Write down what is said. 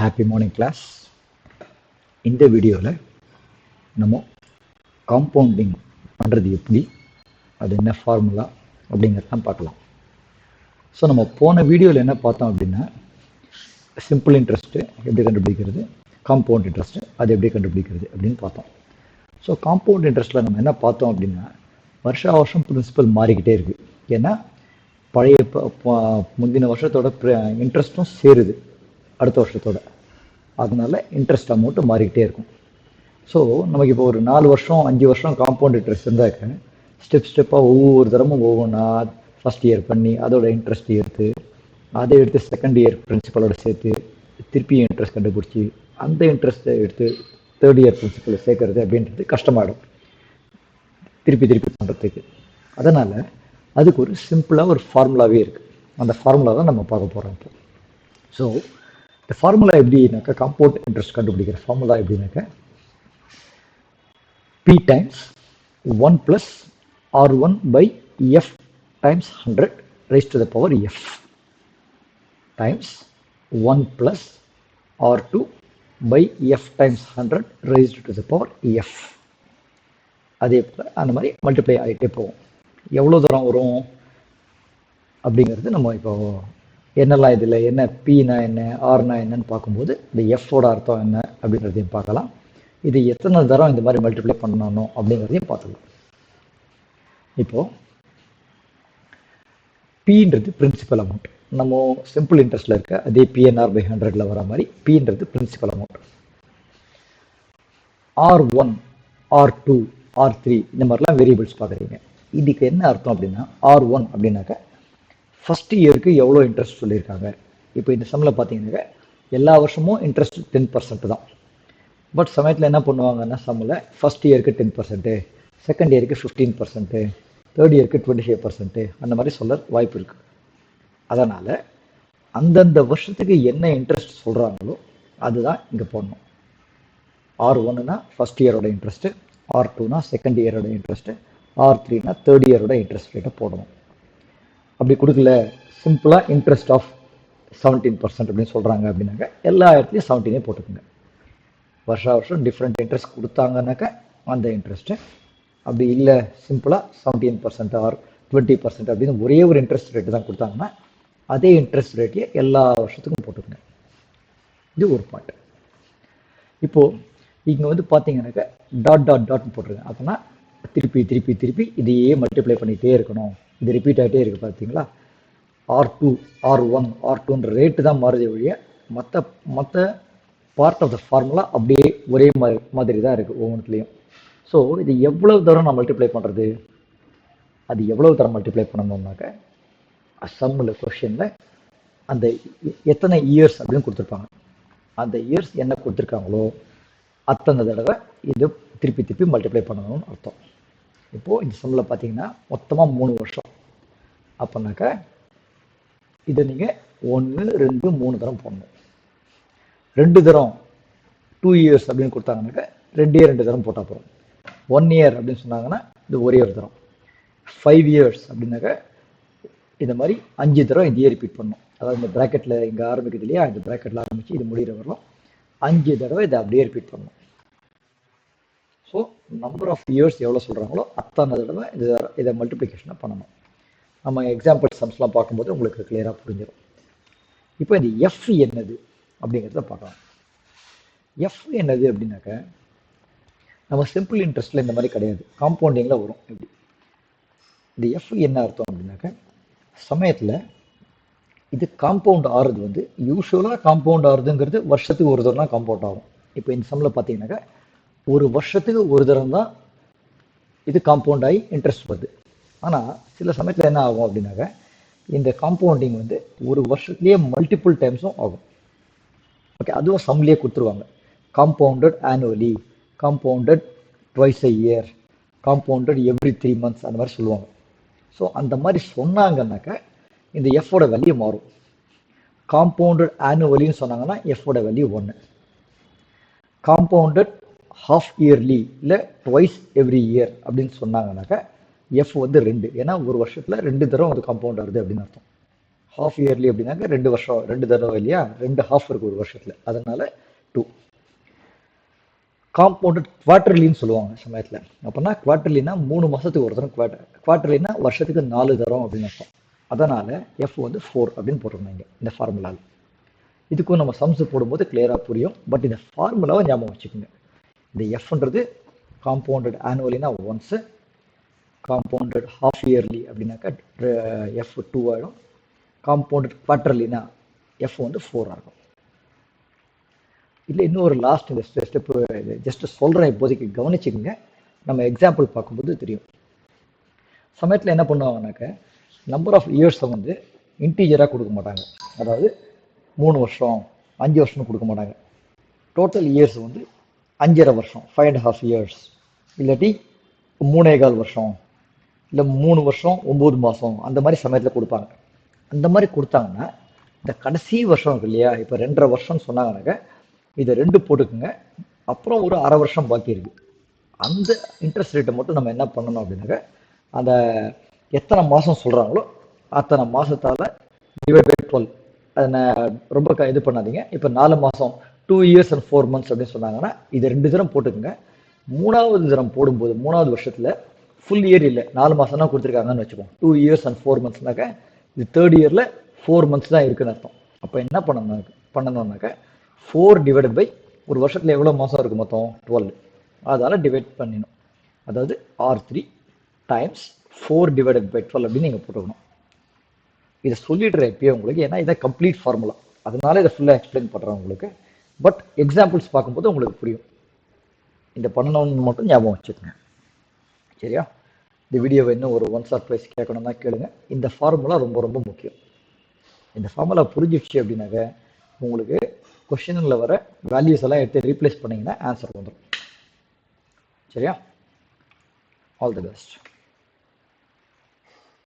Happy morning class. இந்த வீடியோவில் நம்ம காம்பவுண்டிங் பண்ணுறது எப்படி, அது என்ன ஃபார்முலா அப்படிங்கிறதான் பார்க்கலாம். ஸோ நம்ம போன வீடியோவில் என்ன பார்த்தோம் அப்படின்னா, சிம்பிள் இன்ட்ரெஸ்ட்டு எப்படி கண்டுபிடிக்கிறது, காம்பவுண்ட் இன்ட்ரெஸ்ட்டு அது எப்படி கண்டுபிடிக்கிறது அப்படின்னு பார்த்தோம். ஸோ காம்பவுண்ட் இன்ட்ரெஸ்ட்டில் நம்ம என்ன பார்த்தோம் அப்படின்னா, வருஷா வருஷம் பிரின்சிபல் மாறிக்கிட்டே இருக்குது. ஏன்னா பழைய முந்தின வருஷத்தோட இன்ட்ரெஸ்ட்டும் சேருது அடுத்த வருஷத்தோட, அதனால இன்ட்ரெஸ்ட் அமௌண்ட்டு மாறிக்கிட்டே இருக்கும். ஸோ நமக்கு இப்போ ஒரு 4 வருஷம் 5 வருஷம் காம்பவுண்ட் இன்ட்ரெஸ்ட் இருந்தாக்க ஸ்டெப்பாக ஒவ்வொரு தரமும் ஒவ்வொன்றா ஃபஸ்ட் இயர் பண்ணி அதோட இன்ட்ரெஸ்ட் அதை எடுத்து செகண்ட் இயர் பிரின்சிபலோட சேர்த்து திருப்பி இன்ட்ரெஸ்ட் கண்டுபிடிச்சி அந்த இன்ட்ரெஸ்ட்டை எடுத்து தேர்ட் இயர் பிரின்சிபலில் சேர்க்கறது அப்படின்றது கஷ்டமாயிடும் திருப்பி பண்ணுறதுக்கு. அதனால் அதுக்கு ஒரு சிம்பிளாக ஒரு ஃபார்முலாவே இருக்குது. அந்த ஃபார்முலா தான் நம்ம பார்க்க போகிறோம் இப்போ. ஸோ இந்த ஃபார்முலா எப்படின்னாக்கா, காம்பவுண்ட் இன்ட்ரெஸ்ட் கண்டுபிடிக்கிற ஃபார்முலா எப்படின்னாக்கா, P times 1 plus R1 by F times 100 raised to the power F times 1 plus R2 by F times 100 raised to the power F. அதே போல் அந்த மாதிரி மல்டிப்ளை ஆகிட்டே போகும். எவ்வளோ தூரம் வரும் அப்படிங்கிறது நம்ம இப்போ என்னெல்லாம் இதில் என்ன பீனா என்ன ஆர்னா என்னன்னு பார்க்கும்போது இந்த எஃப்போட அர்த்தம் என்ன அப்படிங்கிறதையும் பார்க்கலாம். இது எத்தனை தரம் இந்த மாதிரி மல்டிப்ளை பண்ணணும் அப்படிங்கிறதையும் பார்த்துக்கலாம். இப்போது பீன்றது பிரின்சிபல் அமௌண்ட். நம்ம சிம்பிள் இன்ட்ரெஸ்ட்டில் இருக்க அதே பிஎன்ஆர் பை 100ல் வர மாதிரி பீன்றது principal amount. R1 R2 R3 இந்த மாதிரிலாம் வேரியபிள்ஸ் பார்க்குறீங்க. இதுக்கு என்ன அர்த்தம் அப்படின்னா, R1 அப்படின்னாக்க ஃபஸ்ட் இயருக்கு எவ்வளோ இன்ட்ரெஸ்ட் சொல்லியிருக்காங்க. இப்போ இந்த சம்மில் பார்த்தீங்கன்னாக்க எல்லா வருஷமும் இன்ட்ரெஸ்ட் 10% தான். பட் சமயத்தில் என்ன பண்ணுவாங்கன்னா, சம்மில் ஃபஸ்ட் இயருக்கு 10%, செகண்ட் இயருக்கு 15%, தேர்ட் இயருக்கு 25% அந்த மாதிரி சொல்ல வாய்ப்பு இருக்குது. அதனால் அந்தந்த வருஷத்துக்கு என்ன இன்ட்ரெஸ்ட் சொல்கிறாங்களோ அதுதான் இங்கே போடணும். R1னா ஃபஸ்ட் இயரோட இன்ட்ரெஸ்ட்டு, R2னா செகண்ட் இயரோட இன்ட்ரெஸ்ட்டு, R3னா தேர்ட் இயரோட இன்ட்ரெஸ்ட் ரேட்டை போடணும். அப்படி கொடுக்கல, சிம்பிளாக இன்ட்ரெஸ்ட் ஆஃப் 17% அப்படின்னு சொல்கிறாங்க அப்படின்னாக்க எல்லா இடத்துலையும் 17 போட்டுக்கோங்க. வருஷம் டிஃப்ரெண்ட் இன்ட்ரெஸ்ட் கொடுத்தாங்கன்னாக்கா அந்த இன்ட்ரெஸ்ட்டு, அப்படி இல்லை சிம்பிளாக 17% ஆர் 20% அப்படின்னு ஒரே ஒரு இன்ட்ரெஸ்ட் ரேட்டு தான் கொடுத்தாங்கன்னா அதே இன்ட்ரெஸ்ட் ரேட்டையே எல்லா வருஷத்துக்கும் போட்டுக்கோங்க. இது ஒரு பாயிண்ட். இப்போது இங்கே வந்து பார்த்தீங்கன்னாக்கா டாட்னு போட்டிருக்கேன். அப்படின்னா திருப்பி இதையே மல்டிப்ளை பண்ணிகிட்டே இருக்கணும். இது ரிப்பீட் ஆகிட்டே இருக்குது. பார்த்தீங்களா, R2 R1 R2ன்ற ரேட்டு தான் மாறுதே ஒழிய மற்ற பார்ட் ஆஃப் த ஃபார்முலா அப்படியே ஒரே மாதிரி தான் இருக்குது ஒவ்வொன்றுலேயும். ஸோ இது எவ்வளவு தூரம் நான் மல்டிப்ளை பண்ணுறது, அது எவ்வளவு தூரம் மல்டிப்ளை பண்ணணும்னாக்க சம்மில் கொஷனில் அந்த எத்தனை இயர்ஸ் அப்படின்னு கொடுத்துருப்பாங்க. அந்த இயர்ஸ் என்ன கொடுத்துருக்காங்களோ அத்தனை தடவை இது திருப்பி மல்டிப்ளை பண்ணணும்னு அர்த்தம். இப்போது இந்த சம்மில் பார்த்தீங்கன்னா மொத்தமாக 3 வருஷம். அப்போனாக்கா இதை நீங்கள் 1 2 3 தரம் போடணும். 2 தரம் 2 இயர்ஸ் அப்படின்னு கொடுத்தாங்கனாக்கா 2 தரம் போட்டால் போகிறோம். 1 இயர் அப்படின்னு சொன்னாங்கன்னா இது ஒரே ஒரு தரம். 5 இயர்ஸ் அப்படின்னாக்கா இந்த மாதிரி 5 தரம் இதையே ரிப்பீட் பண்ணணும். அதாவது இந்த ப்ராக்கெட்டில் இங்கே ஆரம்பிக்குது இல்லையா, இந்த ப்ராக்கெட்டில் ஆரம்பித்து இது முடிகிற வரலாம் 5 தடவை இதை அப்படியே ரிப்பீட் பண்ணணும். ஸோ நம்பர் ஆஃப் இயர்ஸ் எவ்வளோ சொல்கிறாங்களோ அத்தனை தடவை இதை மல்டிப்ளிகேஷனை பண்ணணும். நம்ம எக்ஸாம்பிள் சம்ஸ்லாம் பார்க்கும்போது உங்களுக்கு கிளியராக புரிஞ்சிடும். இப்போ இந்த எஃப் என்னது அப்படிங்கிறத பார்க்கலாம். எஃப் என்னது அப்படின்னாக்க, நம்ம சிம்பிள் இன்ட்ரெஸ்ட்டில் இந்த மாதிரி கிடையாது, காம்பவுண்டிங்கில் வரும். எப்படி இந்த எஃப் என்ன அர்த்தம் அப்படின்னாக்க, சமயத்தில் இது காம்பவுண்ட் ஆறுது வந்து யூஸ்வலாக காம்பவுண்ட் ஆறுதுங்கிறது வருஷத்துக்கு ஒரு தரம் தான் காம்பவுண்ட் ஆகும். இப்போ இந்த சம்மில் பார்த்தீங்கன்னாக்கா ஒரு வருஷத்துக்கு ஒரு தரம் தான் இது காம்பவுண்ட் ஆகி இன்ட்ரெஸ்ட் வருது. ஆனால் சில சமயத்தில் என்ன ஆகும் அப்படின்னாக்க, இந்த காம்பவுண்டிங் வந்து ஒரு வருஷத்துலேயே மல்டிபிள் டைம்ஸும் ஆகும். ஓகே, அதுவும் சம்லேயே கொடுத்துருவாங்க. Compounded annually, compounded twice a year, compounded every 3 months அந்த மாதிரி சொல்லுவாங்க. ஸோ அந்த மாதிரி சொன்னாங்கன்னாக்கா இந்த எஃப்போட வேல்யூ மாறும். காம்பவுண்டட் ஆனுவலின்னு சொன்னாங்கன்னா எஃப்போட வேல்யூ 1. காம்பவுண்டட் ஹாஃப் இயர்லி இல்லை ட்வைஸ் எவ்ரி இயர் அப்படின்னு சொன்னாங்கன்னாக்கா எஃப் வந்து 2. ஏன்னா ஒரு வருஷத்தில் 2 தரம் வந்து காம்பவுண்ட் ஆகுது அப்படின்னு அர்த்தம். ஹாஃப் இயர்லி அப்படின்னாக்க 2 வருஷம் 2 தடவை இல்லையா, 2 ஹாஃப் இருக்கு ஒரு வருஷத்துல, அதனால 2. காம்பவுண்டட் குவார்டர்லின்னு சொல்லுவாங்க சமயத்தில். அப்படின்னா குவார்டர்லினா 3 மாதத்துக்கு ஒரு தரம் குவார்டர்லினா வருஷத்துக்கு 4 தரம் அப்படின்னு அர்த்தம். அதனால எஃப் வந்து 4 அப்படின்னு போட்டிருந்தாங்க இந்த ஃபார்முலாவில். இதுக்கும் நம்ம சம்ஸ் போடும்போது கிளியராக புரியும். பட் இந்த ஃபார்முலாவை ஞாபகம் வச்சுக்கோங்க. இந்த எஃப்ன்றது காம்பவுண்டட் ஆனுவலினா ஒன்ஸு, காம்பவுண்டட் ஹாஃப் இயர்லி அப்படின்னாக்கா எஃப் 2 ஆகிடும், காம்பவுண்டட் குவார்டர்லினா எஃப் வந்து 4 ஆகும். இல்லை இன்னும் ஒரு லாஸ்ட் இந்த ஸ்டெப்பு ஜஸ்ட் சொல்கிறேன், இப்போதைக்கு கவனிச்சுக்கோங்க. நம்ம எக்ஸாம்பிள் பார்க்கும்போது தெரியும். சமயத்தில் என்ன பண்ணுவாங்கனாக்க நம்பர் ஆஃப் இயர்ஸை வந்து இன்டீஜராக கொடுக்க மாட்டாங்க. அதாவது 3 வருஷம் 5 வருஷம்னு கொடுக்க மாட்டாங்க. டோட்டல் இயர்ஸ் வந்து 5.5 வருஷம் 5.5 இயர்ஸ், இல்லாட்டி 3.25 வருஷம், இல்லை 3 வருஷம் 9 மாதம், அந்த மாதிரி சமயத்தில் கொடுப்பாங்க. அந்த மாதிரி கொடுத்தாங்கன்னா இந்த கடைசி வருஷம் இருக்கு இல்லையா, இப்போ 2.5 வருஷம்னு சொன்னாங்கன்னாக்க இதை 2 போட்டுக்குங்க. அப்புறம் ஒரு அரை வருஷம் பாக்கி இருக்கு. அந்த இன்ட்ரெஸ்ட் ரேட்டை மட்டும் நம்ம என்ன பண்ணணும் அப்படின்னாக்க அந்த எத்தனை மாதம் சொல்கிறாங்களோ அத்தனை மாதத்தால் டிவைட் பை 12. அதை ரொம்ப இது பண்ணாதீங்க. இப்போ 4 மாதம் 2 years and 4 months அப்படின்னு சொன்னாங்கன்னா இதை 2 தரம் போட்டுக்குங்க. 3வது தரம் போடும்போது 3வது வருஷத்தில் ஃபுல் இயர் இல்லை, 4 மாதம் தான் கொடுத்துருக்காங்கன்னு வச்சுக்கோங்க. 2 years and 4 monthsனாக்க இது 3rd இயரில் 4 months தான் இருக்குன்னு அர்த்தம். அப்போ என்ன பண்ணணும்னாக்க 4 டிவைடட் பை ஒரு வருஷத்தில் எவ்வளோ மாதம் இருக்குது மொத்தம் 12, அதால் டிவைட் பண்ணிடணும். அதாவது R3 டைம்ஸ் 4 டிவைடட் பை 12 அப்படின்னு நீங்கள் போட்டுக்கணும். இதை சொல்லிடுறேன் இப்பயே உங்களுக்கு, ஏன்னா இதை கம்ப்ளீட் ஃபார்முலா, அதனால இதை ஃபுல்லாக எக்ஸ்பிளைன் பண்ணுறேன் உங்களுக்கு. பட் எக்ஸாம்பிள்ஸ் பார்க்கும்போது உங்களுக்கு புரியும். இந்த பண்ணணும்னு மட்டும் ஞாபகம் வச்சுக்கோங்க, சரியா? இந்த வீடியோவை இன்னும் ஒரு ஒன்ஸ் ஆர் ட்வைஸ் கேட்கணும்னா கேளுங்க. இந்த ஃபார்முலா ரொம்ப ரொம்ப முக்கியம். இந்த ஃபார்முலா புரிஞ்சிடுச்சு அப்படின்னாக்க உங்களுக்கு கொஸ்டினில் வர வேல்யூஸ் எல்லாம் எடுத்து ரீப்ளேஸ் பண்ணிங்கன்னா ஆன்சர் வந்துடும், சரியா? All the best.